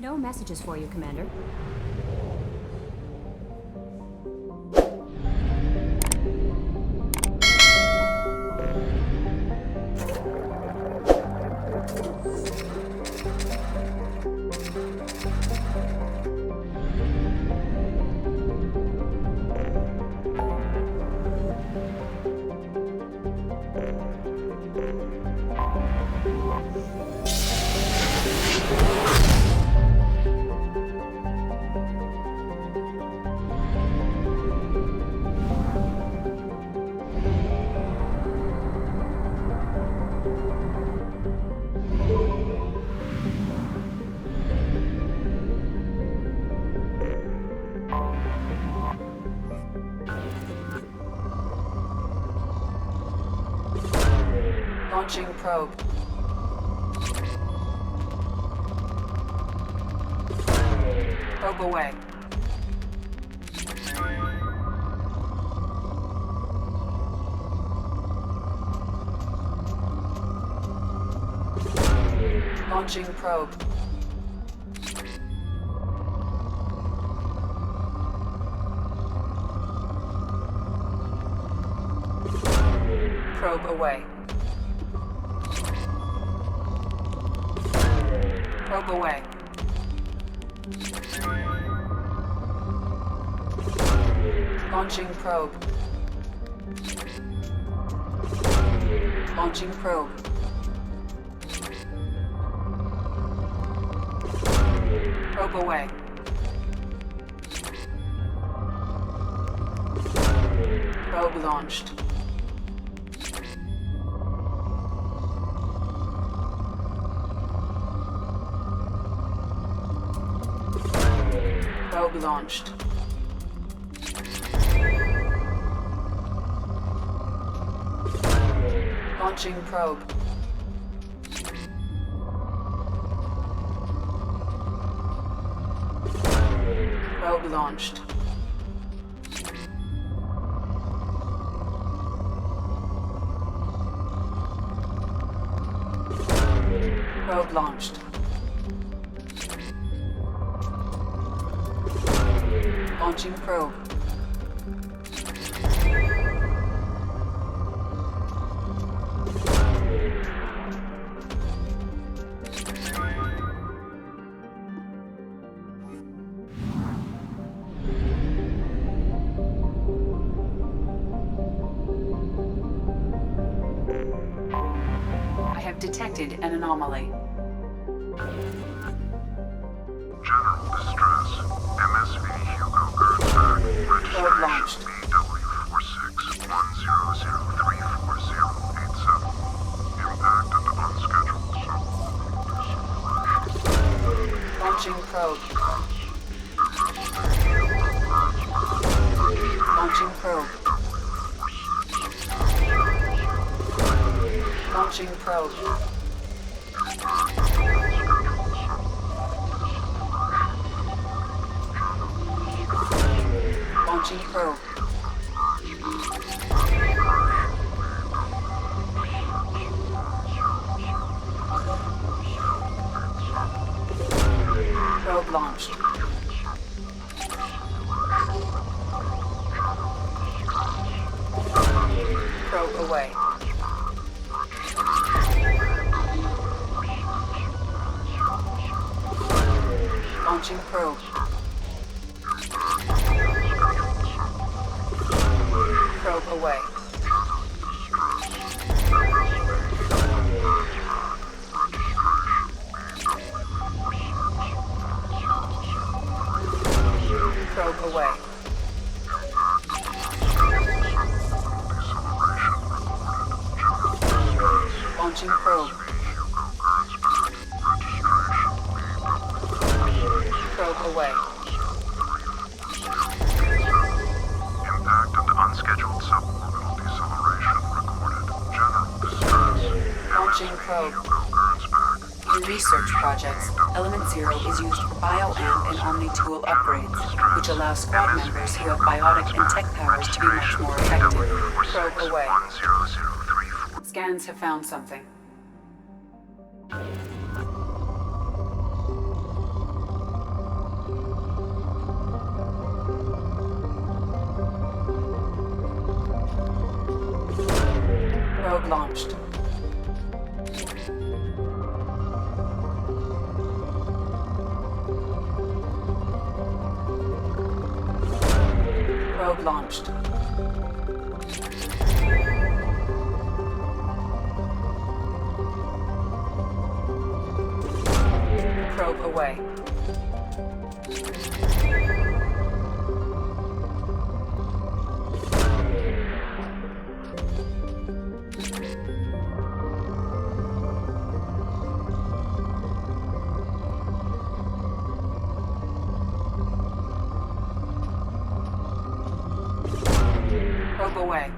No messages for you, Commander. Launching probe. Probe away. Launching probe. Probe away. Probe away. Launching probe. Launching probe. Probe away. Probe launched. Probe launched. Launching probe. Probe launched. Probe launched. Launching probe. I have detected an anomaly. General distress. MSV Hugo Gernsback. Registration BW46100348087. Impacted unscheduled deceleration. Launching probe. Launching probe. Launching probe. Launching probe. Probe launched. Probe away. Launching probe. Probe away. Probe away. Launching probe. Probe away. Impacted unscheduled suborbital deceleration recorded. General distress. Launching probe. In research projects, Element Zero is used for BioAmp and Omni-tool upgrades, which allow squad members who have biotic and tech powers to be much more effective. Probe away. Scans have found something. launched. Probe launched. Probe away. Probe away.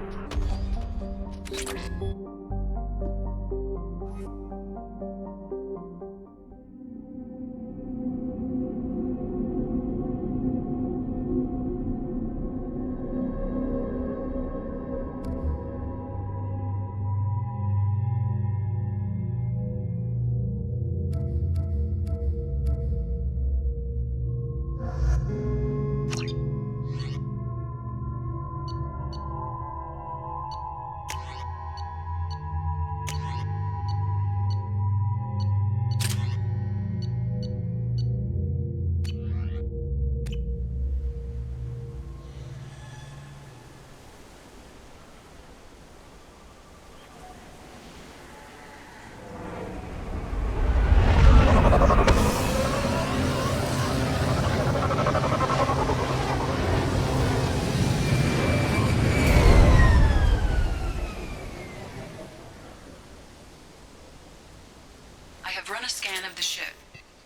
Run a scan of the ship.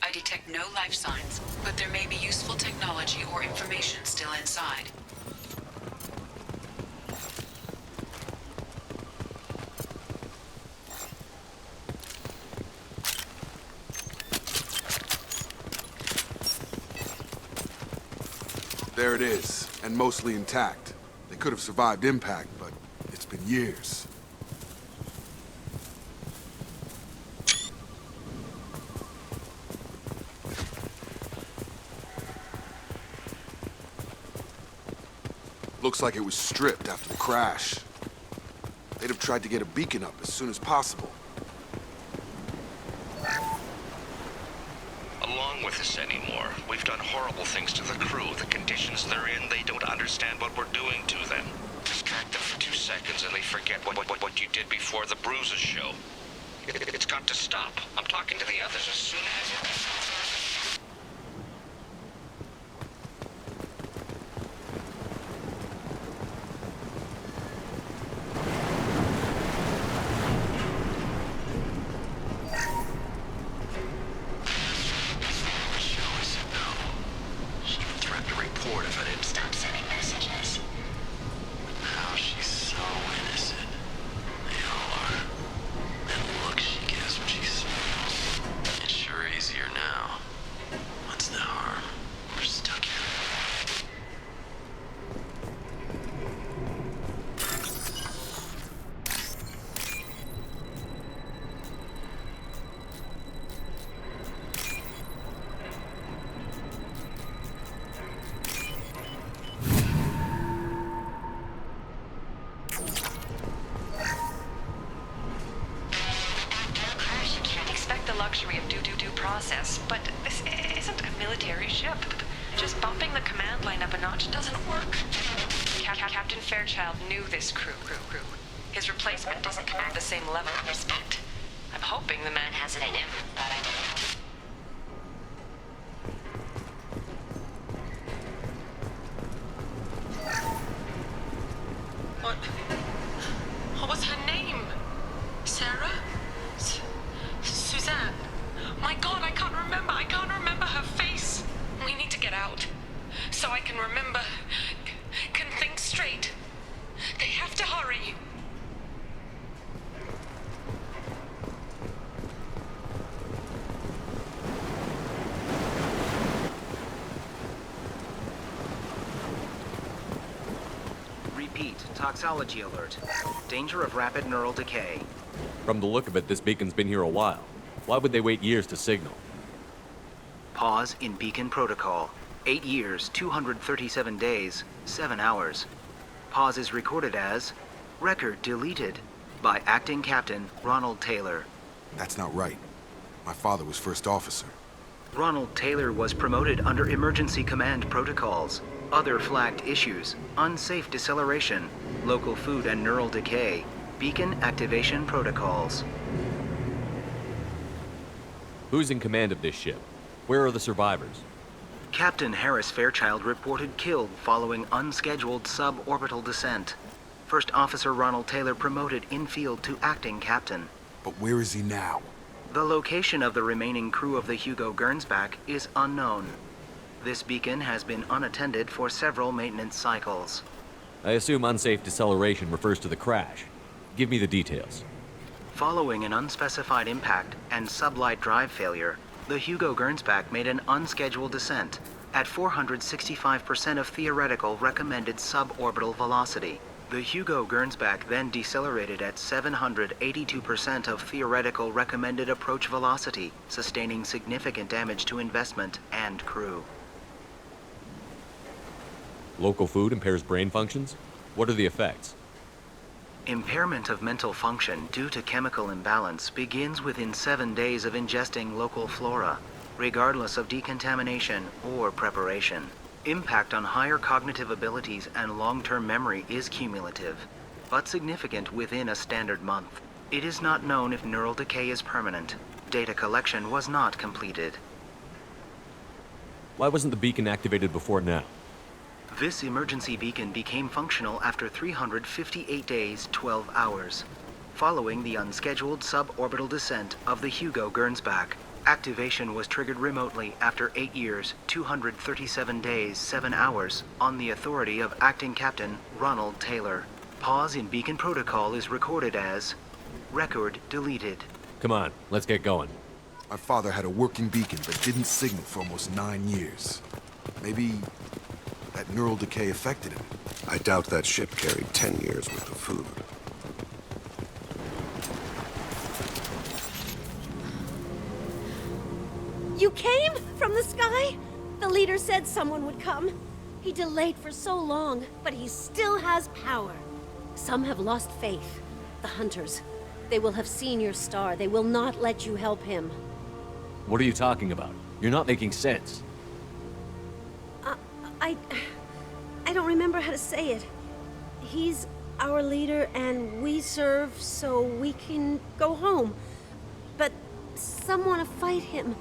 I detect no life signs, but there may be useful technology or information still inside. There it is, and mostly intact. They could have survived impact, but it's been years. Looks like it was stripped after the crash. They'd have tried to get a beacon up as soon as possible. Along with this anymore. We've done horrible things to the crew. The conditions they're in, they don't understand what we're doing to them. Distract them for 2 seconds and they forget what you did before the bruises show. It's got to stop. I'm talking to the others as soon as... process, but this isn't a military ship. Just bumping the command line up a notch doesn't work. Captain Fairchild knew this crew. His replacement doesn't command the same level of respect. I'm hoping the man has it in him, but I don't. What was her name? Sarah? Suzanne? My God, I can't remember her face. We need to get out. So I can remember, can think straight. They have to hurry. Repeat, toxology alert. Danger of rapid neural decay. From the look of it, this beacon's been here a while. Why would they wait years to signal? Pause in beacon protocol. 8 years, 237 days, 7 hours. Pause is recorded as record deleted. by Acting Captain Ronald Taylor. That's not right. My father was first officer. Ronald Taylor was promoted under emergency command protocols, other flagged issues, unsafe deceleration, local food and neural decay, beacon activation protocols. Who's in command of this ship? Where are the survivors? Captain Harris Fairchild reported killed following unscheduled suborbital descent. First Officer Ronald Taylor promoted in-field to acting captain. But where is he now? The location of the remaining crew of the Hugo Gernsback is unknown. This beacon has been unattended for several maintenance cycles. I assume unsafe deceleration refers to the crash. Give me the details. Following an unspecified impact and sublight drive failure, the Hugo Gernsback made an unscheduled descent at 465% of theoretical recommended suborbital velocity. The Hugo Gernsback then decelerated at 782% of theoretical recommended approach velocity, sustaining significant damage to investment and crew. Local food impairs brain functions? What are the effects? Impairment of mental function due to chemical imbalance begins within 7 days of ingesting local flora, regardless of decontamination or preparation. Impact on higher cognitive abilities and long-term memory is cumulative, but significant within a standard month. It is not known if neural decay is permanent. Data collection was not completed. Why wasn't the beacon activated before now? This emergency beacon became functional after 358 days, 12 hours, following the unscheduled suborbital descent of the Hugo Gernsback. Activation was triggered remotely after 8 years, 237 days, 7 hours, on the authority of Acting Captain Ronald Taylor. Pause in beacon protocol is recorded as record deleted. Come on, let's get going. My father had a working beacon but didn't signal for almost 9 years. Maybe that neural decay affected him. I doubt that ship carried 10 years worth of food. You came from the sky? The leader said someone would come. He delayed for so long, but he still has power. Some have lost faith. The hunters. They will have seen your star. They will not let you help him. What are you talking about? You're not making sense. I don't remember how to say it. He's our leader and we serve so we can go home. But some want to fight him.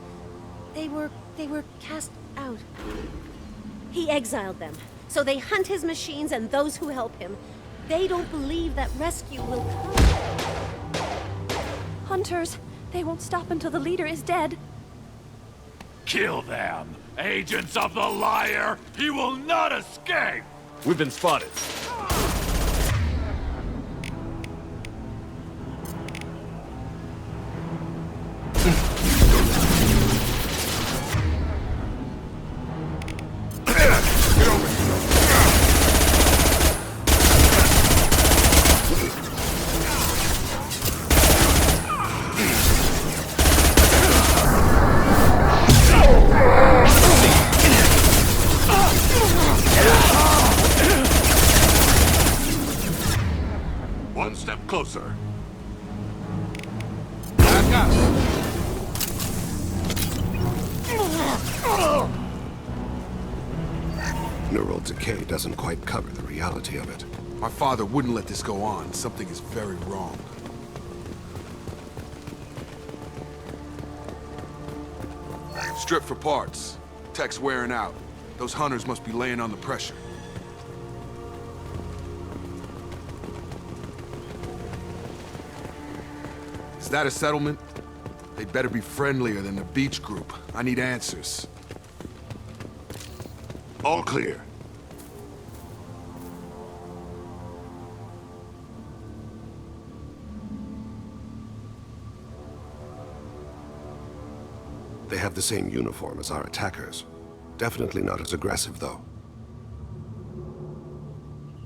They were cast out. He exiled them, so they hunt his machines and those who help him. They don't believe that rescue will come. Hunters, they won't stop until the leader is dead. Kill them! Agents of the liar! He will not escape! We've been spotted. One step closer. Neural decay doesn't quite cover the reality of it. My father wouldn't let this go on. Something is very wrong. Strip for parts. Tech's wearing out. Those hunters must be laying on the pressure. Is that a settlement? They'd better be friendlier than the beach group. I need answers. All clear. They have the same uniform as our attackers. Definitely not as aggressive, though.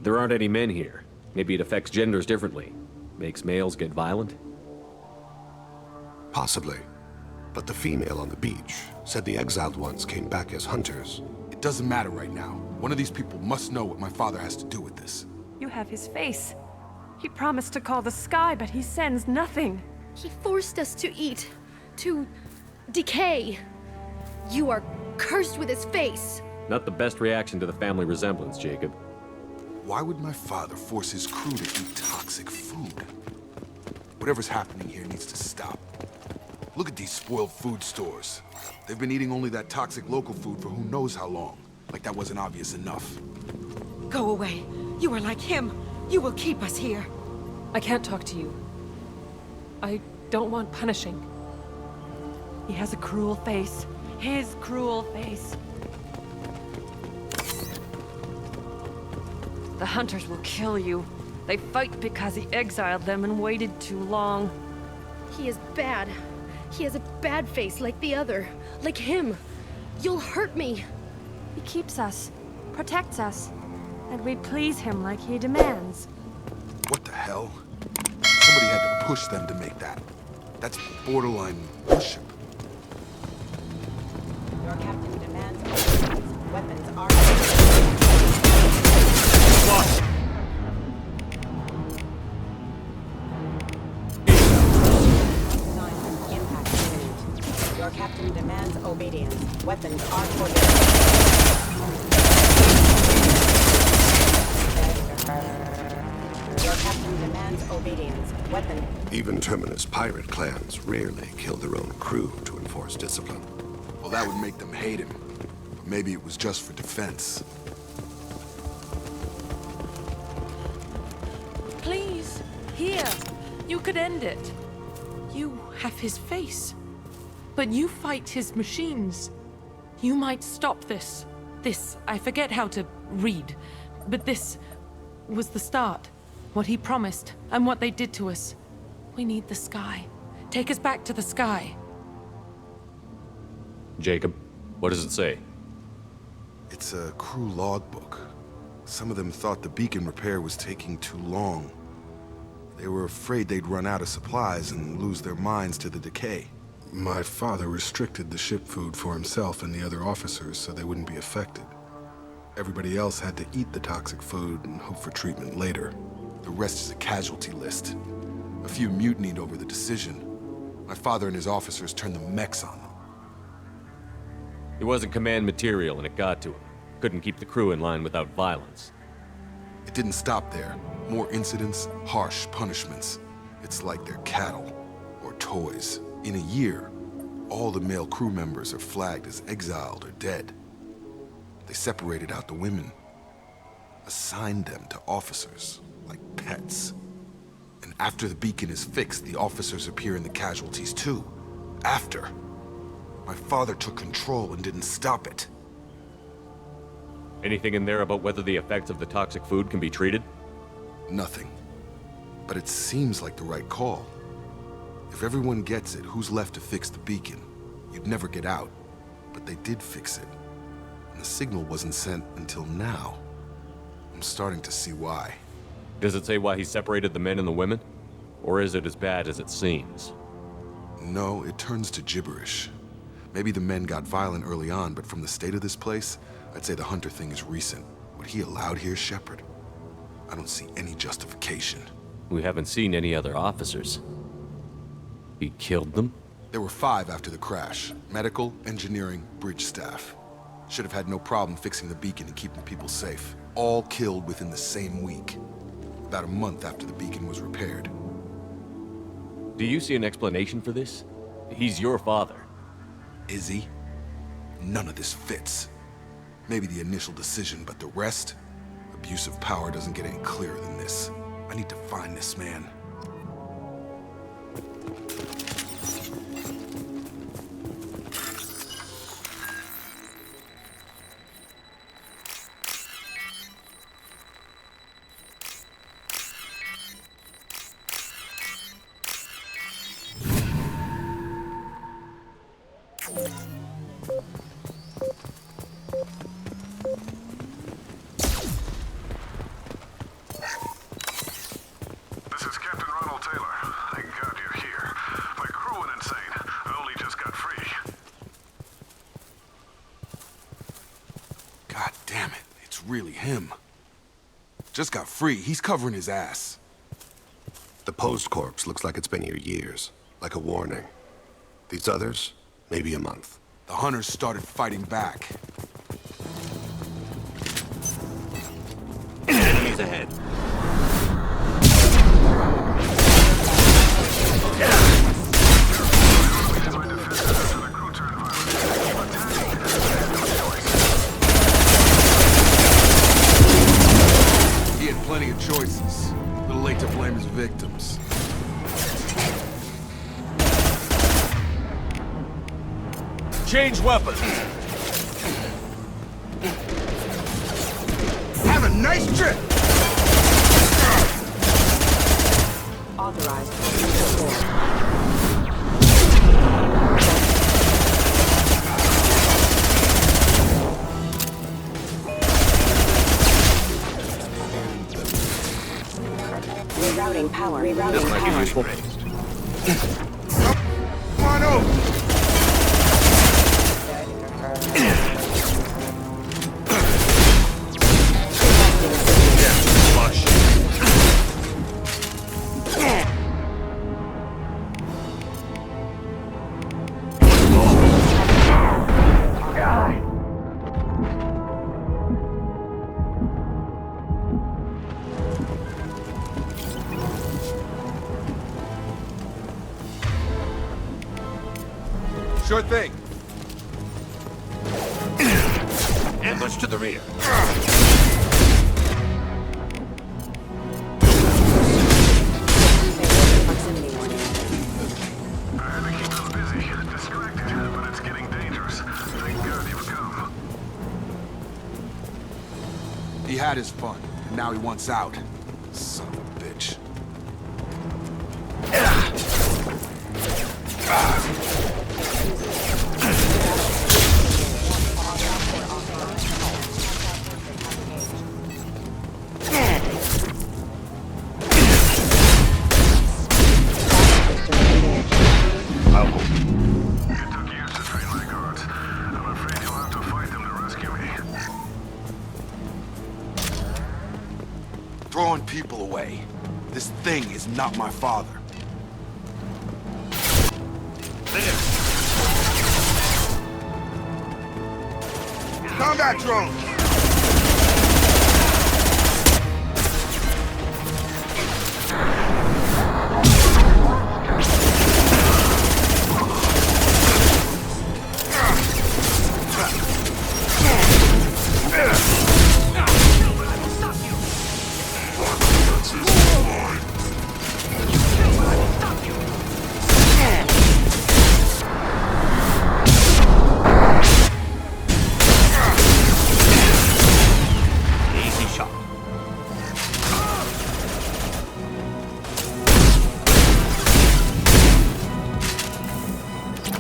There aren't any men here. Maybe it affects genders differently. Makes males get violent? Possibly. But the female on the beach said the exiled ones came back as hunters. It doesn't matter right now. One of these people must know what my father has to do with this. You have his face. He promised to call the sky, but he sends nothing. He forced us to eat, to decay. You are cursed with his face. Not the best reaction to the family resemblance, Jacob. Why would my father force his crew to eat toxic food? Whatever's happening here needs to stop. Look at these spoiled food stores. They've been eating only that toxic local food for who knows how long. Like that wasn't obvious enough. Go away. You are like him. You will keep us here. I can't talk to you. I don't want punishing. He has a cruel face. His cruel face. The hunters will kill you. They fight because he exiled them and waited too long. He is bad. He has a bad face like the other. Like him. You'll hurt me. He keeps us, protects us, and we please him like he demands. What the hell? Somebody had to push them to make that. That's borderline worship. Your captain demands weapons are... What? Impact imminent. Your captain demands obedience. Weapons are for you. Your captain demands obedience. Weapon. Even Terminus pirate clans rarely kill their own crew to enforce discipline. Well, that would make them hate him. But maybe it was just for defense. Please, here. You could end it. You have his face. But you fight his machines. You might stop this. This, I forget how to read. But this was the start. What he promised, and what they did to us. We need the sky. Take us back to the sky. Jacob, what does it say? It's a crew logbook. Some of them thought the beacon repair was taking too long. They were afraid they'd run out of supplies and lose their minds to the decay. My father restricted the ship food for himself and the other officers so they wouldn't be affected. Everybody else had to eat the toxic food and hope for treatment later. The rest is a casualty list. A few mutinied over the decision. My father and his officers turned the mechs on them. He wasn't command material and it got to him. Couldn't keep the crew in line without violence. It didn't stop there. More incidents, harsh punishments. It's like they're cattle or toys. In a year, all the male crew members are flagged as exiled or dead. They separated out the women, assigned them to officers, like pets. And after the beacon is fixed, the officers appear in the casualties too. After. My father took control and didn't stop it. Anything in there about whether the effects of the toxic food can be treated? Nothing. But it seems like the right call. If everyone gets it, who's left to fix the beacon? You'd never get out. But they did fix it. And the signal wasn't sent until now. I'm starting to see why. Does it say why he separated the men and the women? Or is it as bad as it seems? No, it turns to gibberish. Maybe the men got violent early on, but from the state of this place, I'd say the Hunter thing is recent. What he allowed here, Shepard, I don't see any justification. We haven't seen any other officers. He killed them? There were 5 after the crash. Medical, engineering, bridge staff. Should have had no problem fixing the beacon and keeping people safe. All killed within the same week. About a month after the beacon was repaired. Do you see an explanation for this? He's your father. Is he? None of this fits. Maybe the initial decision, but the rest? Abuse of power doesn't get any clearer than this. I need to find this man. Really him. Just got free. He's covering his ass. The posed corpse looks like it's been here years, like a warning. These others, maybe a month. The hunters started fighting back. Enemies ahead. He had plenty of choices. A little late to blame his victims. Change weapons. Have a nice trip! Authorized. Support. Rerouting power. Rerouting power. Come on over! Sure thing. Ambush to the rear. He had his fun, and now he wants out. Son of a bitch. Throwing people away. This thing is not my father. Combat drone!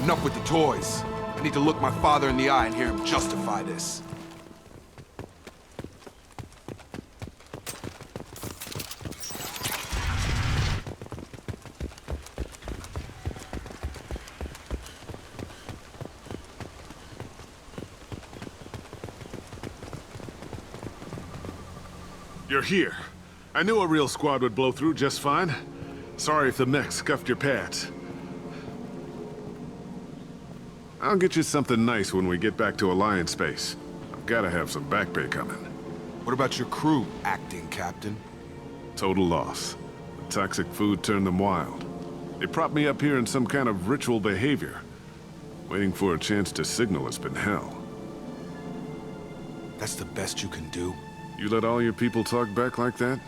Enough with the toys. I need to look my father in the eye and hear him justify this. You're here. I knew a real squad would blow through just fine. Sorry if the mech scuffed your pads. I'll get you something nice when we get back to Alliance space. I've gotta have some back pay coming. What about your crew acting, Captain? Total loss. The toxic food turned them wild. They propped me up here in some kind of ritual behavior. Waiting for a chance to signal has been hell. That's the best you can do? You let all your people talk back like that?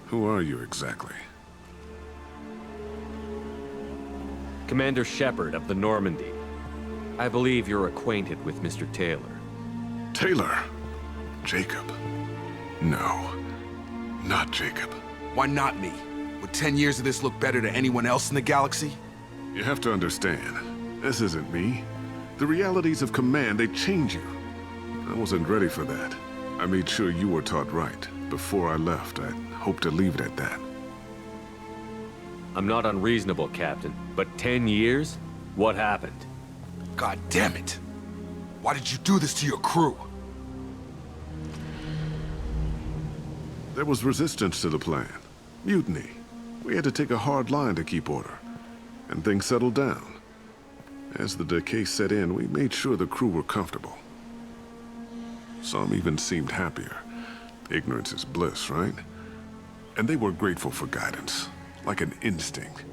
Who are you exactly? Commander Shepard of the Normandy. I believe you're acquainted with Mr. Taylor. Taylor? Jacob? No. Not Jacob. Why not me? Would 10 years of this look better to anyone else in the galaxy? You have to understand, this isn't me. The realities of command, they change you. I wasn't ready for that. I made sure you were taught right. Before I left, I hoped to leave it at that. I'm not unreasonable, Captain, but 10 years? What happened? God damn it! Why did you do this to your crew? There was resistance to the plan. Mutiny. We had to take a hard line to keep order, and things settled down. As the decay set in, we made sure the crew were comfortable. Some even seemed happier. Ignorance is bliss, right? And they were grateful for guidance, like an instinct.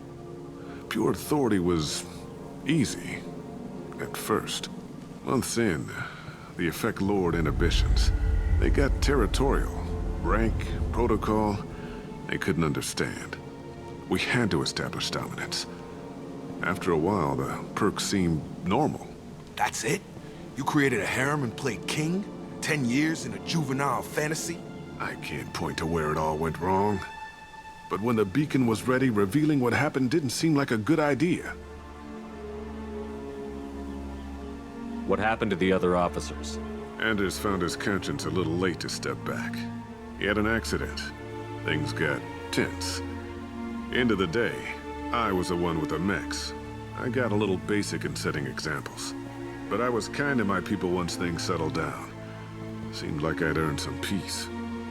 Pure authority was easy, at first. Months in, the effect lowered inhibitions. They got territorial. Rank, protocol, they couldn't understand. We had to establish dominance. After a while, the perks seemed normal. That's it? You created a harem and played king? 10 years in a juvenile fantasy? I can't point to where it all went wrong. But when the beacon was ready, revealing what happened didn't seem like a good idea. What happened to the other officers? Anders found his conscience a little late to step back. He had an accident. Things got tense. End of the day, I was the one with the mechs. I got a little basic in setting examples. But I was kind to my people once things settled down. Seemed like I'd earned some peace.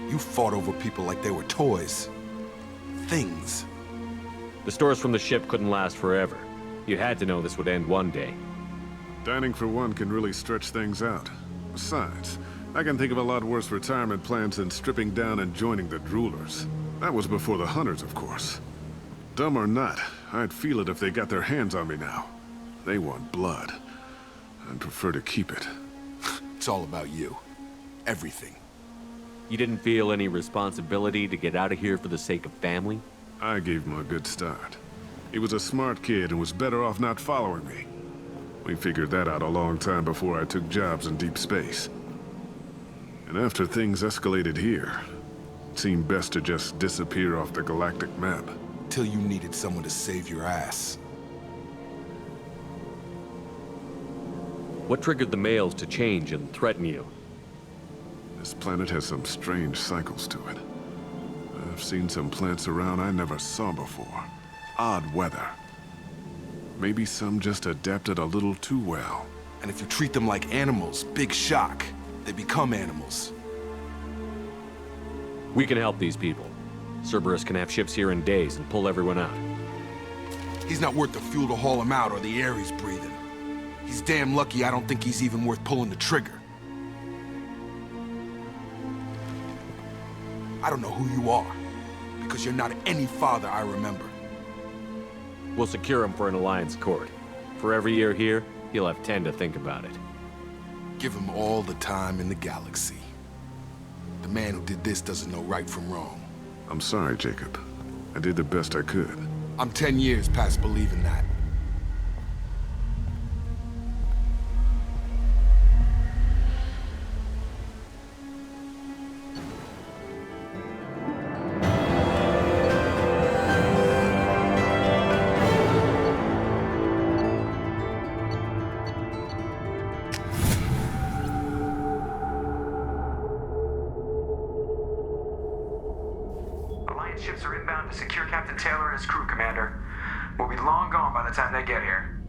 You fought over people like they were toys. Things. The stores from the ship couldn't last forever. You had to know this would end one day. Dining for one can really stretch things out. Besides, I can think of a lot worse retirement plans than stripping down and joining the droolers. That was before the hunters, of course. Dumb or not, I'd feel it if they got their hands on me now. They want blood. I'd prefer to keep it. It's all about you. Everything. You didn't feel any responsibility to get out of here for the sake of family? I gave him a good start. He was a smart kid and was better off not following me. We figured that out a long time before I took jobs in deep space. And after things escalated here, it seemed best to just disappear off the galactic map. Till you needed someone to save your ass. What triggered the males to change and threaten you? This planet has some strange cycles to it. I've seen some plants around I never saw before. Odd weather. Maybe some just adapted a little too well. And if you treat them like animals, big shock. They become animals. We can help these people. Cerberus can have ships here in days and pull everyone out. He's not worth the fuel to haul him out or the air he's breathing. He's damn lucky I don't think he's even worth pulling the trigger. I don't know who you are, because you're not any father I remember. We'll secure him for an Alliance court. For every year here, he'll have 10 to think about it. Give him all the time in the galaxy. The man who did this doesn't know right from wrong. I'm sorry, Jacob. I did the best I could. I'm 10 years past believing that. Ships are inbound to secure Captain Taylor and his crew, Commander. We'll be long gone by the time they get here.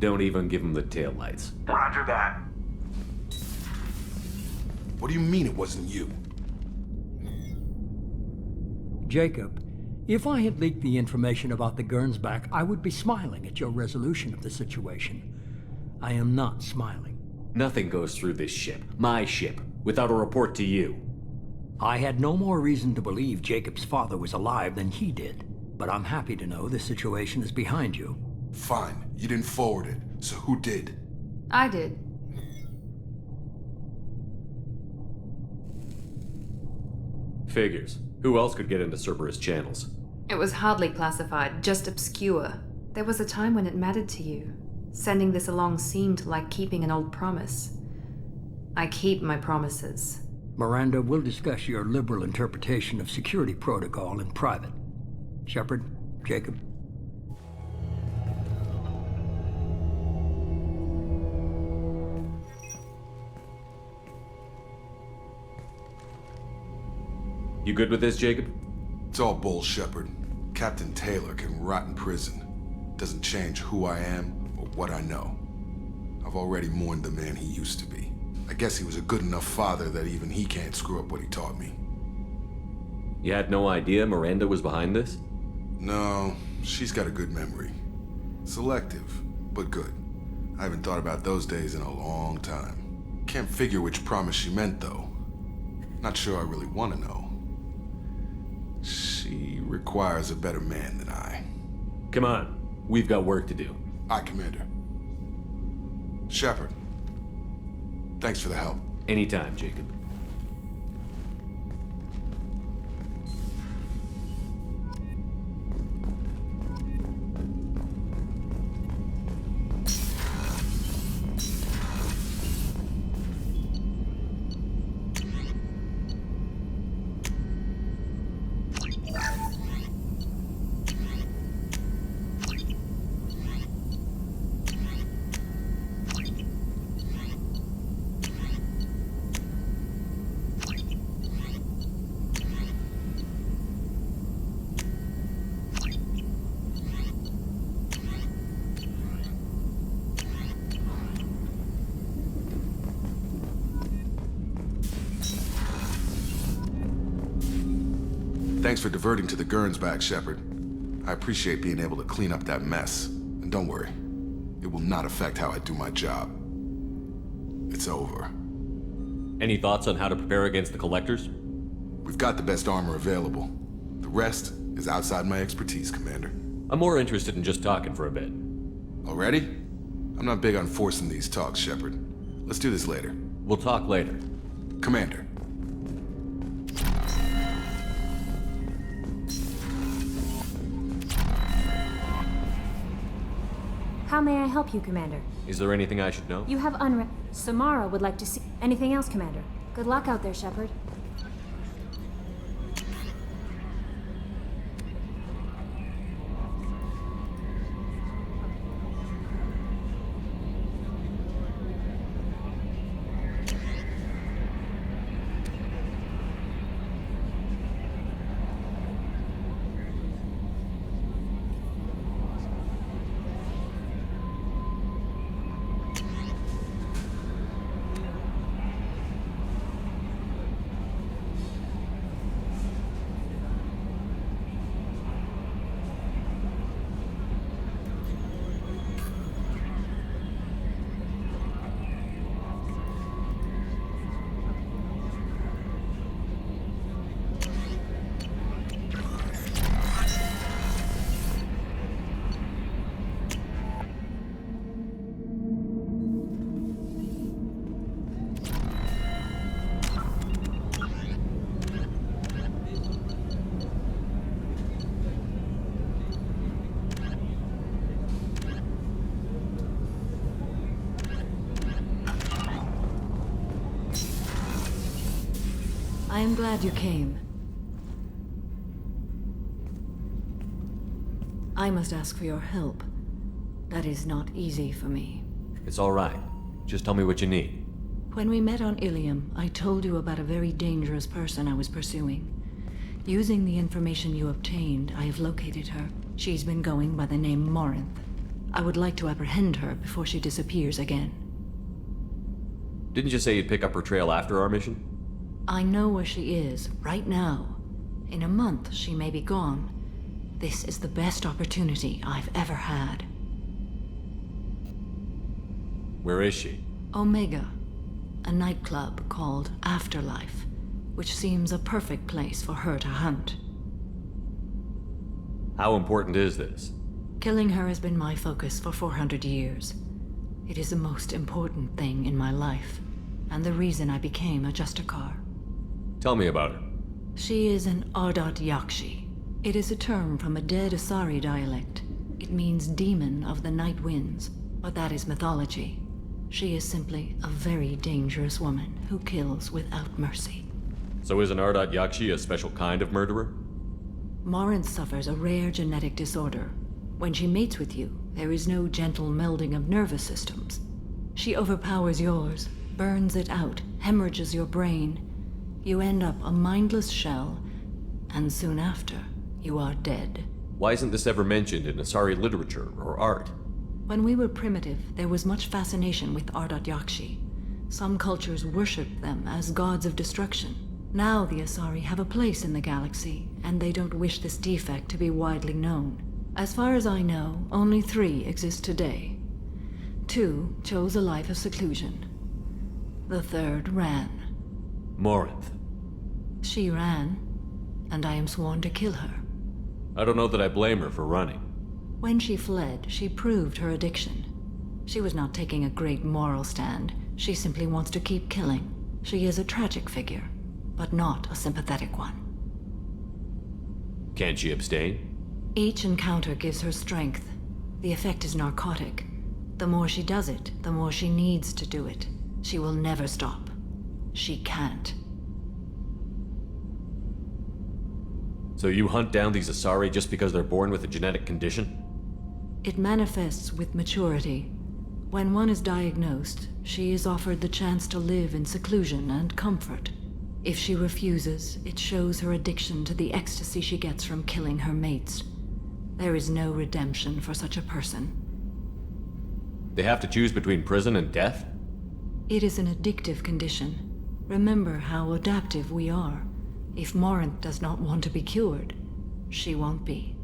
Don't even give him the taillights. Roger that. What do you mean it wasn't you? Jacob, if I had leaked the information about the Gernsback, I would be smiling at your resolution of the situation. I am not smiling. Nothing goes through this ship, my ship, without a report to you. I had no more reason to believe Jacob's father was alive than he did, but I'm happy to know the situation is behind you. Fine, you didn't forward it, so who did? I did. Figures. Who else could get into Cerberus channels? It was hardly classified, just obscure. There was a time when it mattered to you. Sending this along seemed like keeping an old promise. I keep my promises. Miranda, we'll discuss your liberal interpretation of security protocol in private. Shepard, Jacob. You good with this, Jacob? It's all bull, Shepard. Captain Taylor can rot in prison. Doesn't change who I am or what I know. I've already mourned the man he used to be. I guess he was a good enough father that even he can't screw up what he taught me. You had no idea Miranda was behind this? No, she's got a good memory. Selective, but good. I haven't thought about those days in a long time. Can't figure which promise she meant, though. Not sure I really want to know. She requires a better man than I. Come on, we've got work to do. Aye, Commander. Shepard, thanks for the help. Anytime, Jacob. Thanks for diverting to the Gernsback, Shepard. I appreciate being able to clean up that mess. And don't worry, it will not affect how I do my job. It's over. Any thoughts on how to prepare against the Collectors? We've got the best armor available. The rest is outside my expertise, Commander. I'm more interested in just talking for a bit. Already? I'm not big on forcing these talks, Shepard. Let's do this later. We'll talk later. Commander. How may I help you, Commander? Is there anything I should know? You have Samara would like to see... Anything else, Commander? Good luck out there, Shepard. I am glad you came. I must ask for your help. That is not easy for me. It's all right. Just tell me what you need. When we met on Ilium, I told you about a very dangerous person I was pursuing. Using the information you obtained, I have located her. She's been going by the name Morinth. I would like to apprehend her before she disappears again. Didn't you say you'd pick up her trail after our mission? I know where she is, right now. In a month, she may be gone. This is the best opportunity I've ever had. Where is she? Omega, a nightclub called Afterlife, which seems a perfect place for her to hunt. How important is this? Killing her has been my focus for 400 years. It is the most important thing in my life, and the reason I became a Justicar. Tell me about her. She is an Ardat Yakshi. It is a term from a dead Asari dialect. It means demon of the night winds, but that is mythology. She is simply a very dangerous woman who kills without mercy. So is an Ardat Yakshi a special kind of murderer? Morinth suffers a rare genetic disorder. When she mates with you, there is no gentle melding of nervous systems. She overpowers yours, burns it out, hemorrhages your brain. You end up a mindless shell, and soon after, you are dead. Why isn't this ever mentioned in Asari literature or art? When we were primitive, there was much fascination with Ardat Yakshi. Some cultures worshipped them as gods of destruction. Now the Asari have a place in the galaxy, and they don't wish this defect to be widely known. As far as I know, only 3 exist today. 2 chose a life of seclusion. The 3rd ran. Morinth. She ran, and I am sworn to kill her. I don't know that I blame her for running. When she fled, she proved her addiction. She was not taking a great moral stand. She simply wants to keep killing. She is a tragic figure, but not a sympathetic one. Can't she abstain? Each encounter gives her strength. The effect is narcotic. The more she does it, the more she needs to do it. She will never stop. She can't. So you hunt down these Asari just because they're born with a genetic condition? It manifests with maturity. When one is diagnosed, she is offered the chance to live in seclusion and comfort. If she refuses, it shows her addiction to the ecstasy she gets from killing her mates. There is no redemption for such a person. They have to choose between prison and death? It is an addictive condition. Remember how adaptive we are. If Morinth does not want to be cured, she won't be.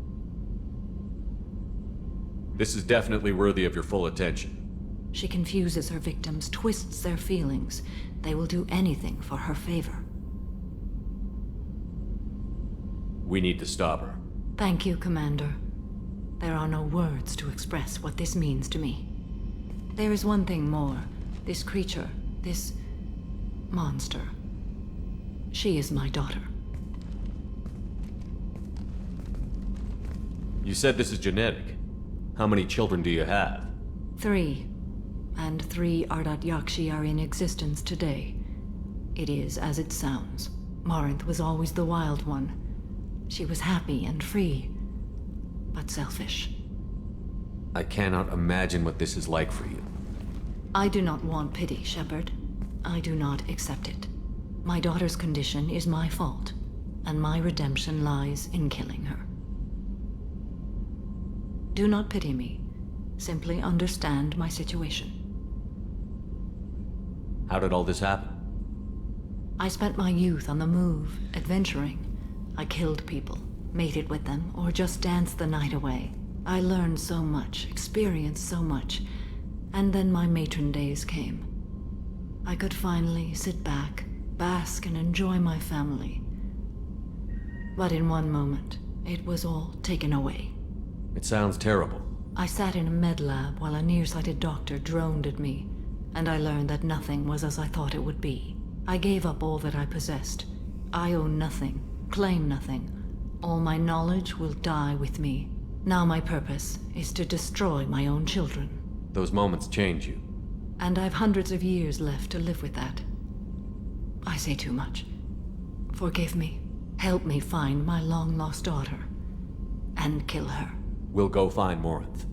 This is definitely worthy of your full attention. She confuses her victims, twists their feelings. They will do anything for her favor. We need to stop her. Thank you, Commander. There are no words to express what this means to me. There is one thing more. This creature, this monster. She is my daughter. You said this is genetic. How many children do you have? 3. And 3 Ardat Yakshi are in existence today. It is as it sounds. Morinth was always the wild one. She was happy and free, but selfish. I cannot imagine what this is like for you. I do not want pity, Shepard. I do not accept it. My daughter's condition is my fault, and my redemption lies in killing her. Do not pity me. Simply understand my situation. How did all this happen? I spent my youth on the move, adventuring. I killed people, mated with them, or just danced the night away. I learned so much, experienced so much, and then my matron days came. I could finally sit back, bask and enjoy my family. But in one moment, it was all taken away. It sounds terrible. I sat in a med lab while a nearsighted doctor droned at me, and I learned that nothing was as I thought it would be. I gave up all that I possessed. I own nothing, claim nothing. All my knowledge will die with me. Now my purpose is to destroy my own children. Those moments change you. And I've hundreds of years left to live with that. I say too much. Forgive me. Help me find my long-lost daughter. And kill her. We'll go find Morinth.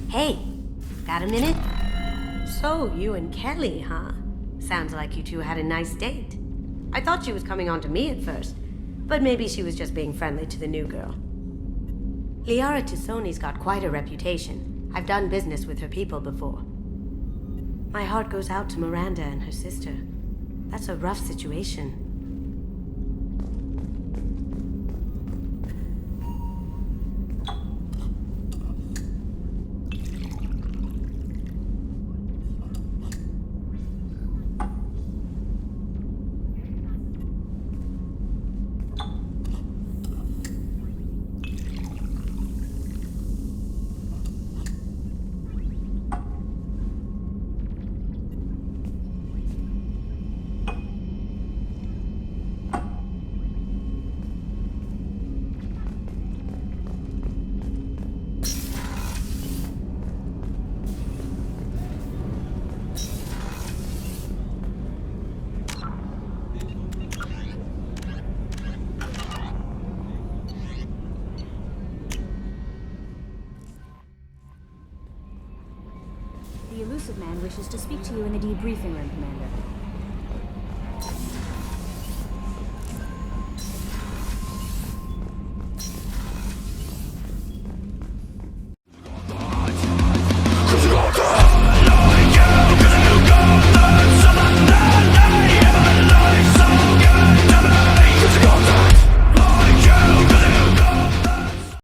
Hey, got a minute? So, you and Kelly, huh? Sounds like you two had a nice date. I thought she was coming on to me at first, but maybe she was just being friendly to the new girl. Liara Tisoni's got quite a reputation. I've done business with her people before. My heart goes out to Miranda and her sister. That's a rough situation. The elusive man wishes to speak to you in the debriefing room, Commander.